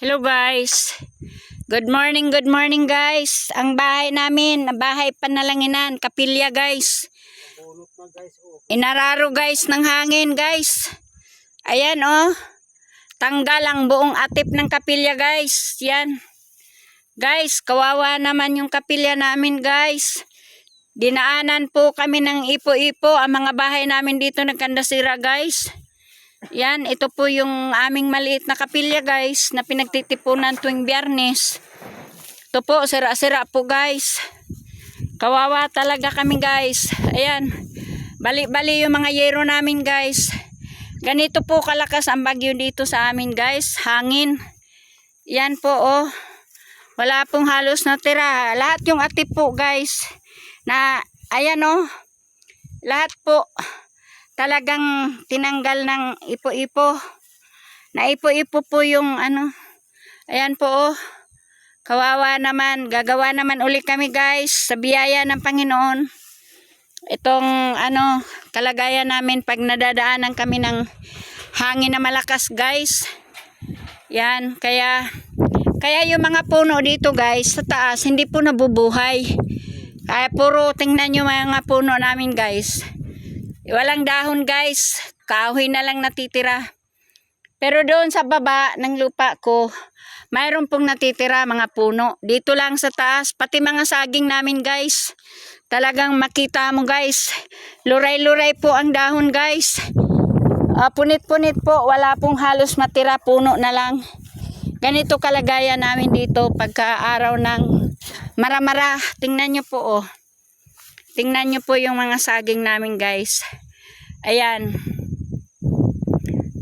Hello guys. Good morning guys. Ang bahay namin, bahay Panalanginan, kapilya guys. Inararo guys ng hangin guys. Ayan oh. Tanggal ang buong atip ng kapilya guys. Yan. Guys, kawawa naman yung kapilya namin guys. Dinaanan po kami ng ipo-ipo. Ang mga bahay namin dito nagkandasira guys. Yan, ito po yung aming maliit na kapilya guys na pinagtitipunan tuwing Biyernes. Ito po, sira-sira po guys. Kawawa talaga kami guys. Ayan, bali-bali yung mga yero namin guys. Ganito po kalakas ang bagyo dito sa amin guys. Hangin. Yan po oh. Wala pong halos natira. Lahat yung atip po guys. Na, ayan oh. Lahat po. Talagang tinanggal ng ipo-ipo. Na ipo-ipo po yung ano. Ayan po oh. Kawawa naman. Gagawa naman ulit kami guys. Sa biyaya ng Panginoon. Itong ano. Kalagayan namin pag nadadaanan kami ng hangin na malakas guys. Yan. Kaya yung mga puno dito guys. Sa taas. Hindi po nabubuhay. Kaya puro tingnan nyo mga puno namin guys. Walang dahon guys. Kahoy na lang natitira. Pero doon sa baba ng lupa ko, mayroon pong natitira mga puno. Dito lang sa taas, pati mga saging namin guys. Talagang makita mo guys. Luray-luray po ang dahon guys. Punit-punit po. Wala pong halos matira. Puno na lang. Ganito kalagayan namin dito pagka araw ng maramara. Tingnan nyo po oh. Tingnan nyo po yung mga saging namin guys. Ayan.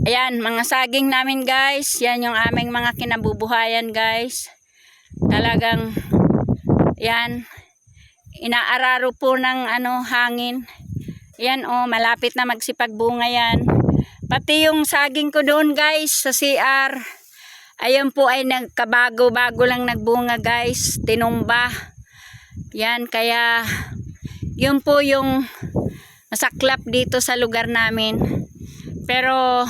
Ayan, mga saging namin guys. Yan yung aming mga kinabubuhayan guys. Talagang, yan. Inaararo po ng ano, hangin. Yan oh, malapit na magsipagbunga yan. Pati yung saging ko doon guys, sa CR. Ayun po ay nagkabago-bago lang nagbunga guys. Tinumba. Yan, kaya yun po yung masaklap dito sa lugar namin. Pero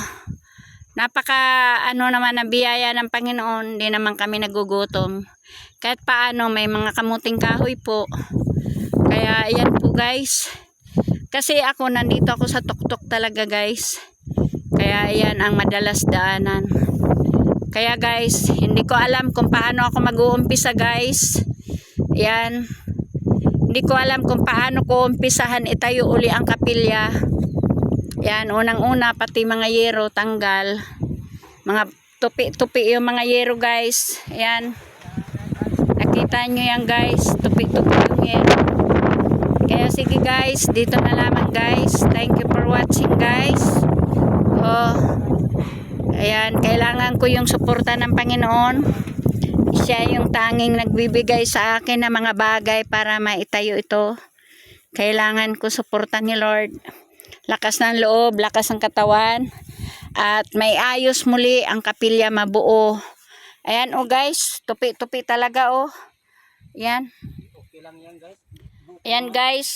napaka ano naman na biyaya ng Panginoon, hindi naman kami nagugutom. Kahit paano may mga kamuting kahoy po. Kaya ayan po guys. Kasi ako nandito ako sa tuktok talaga guys. Kaya ayan ang madalas daanan. Kaya guys, hindi ko alam kung paano ako mag-uumpisa guys. Ayan. Hindi ko alam kung paano ko umpisahan itayo uli ang kapilya. Yan, unang-una pati mga yero tanggal. Mga tupi-tupi yung mga yero guys. Yan. Nakita nyo yan guys. Tupi-tupi yung yero. Kaya sige guys, dito na lamang guys. Thank you for watching guys. Oh. Ayan, kailangan ko yung suporta ng Panginoon. Siya yung tanging nagbibigay sa akin ng mga bagay para maitayo ito. Kailangan ko suportan ni Lord. Lakas ng loob, lakas ng katawan. At may ayos muli ang kapilya mabuo. Ayan oh guys, tupi-tupi talaga oh. Ayan. Okay lang yan guys. Ayan guys.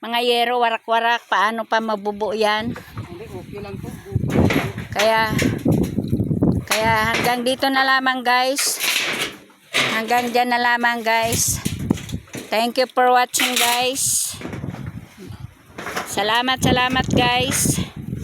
Mga yero, warak-warak. Paano pa mabubuo yan? Hindi, okay lang po. Kaya hanggang dito na lamang guys. Hanggang dyan na lamang guys. Thank you for watching guys. Salamat guys.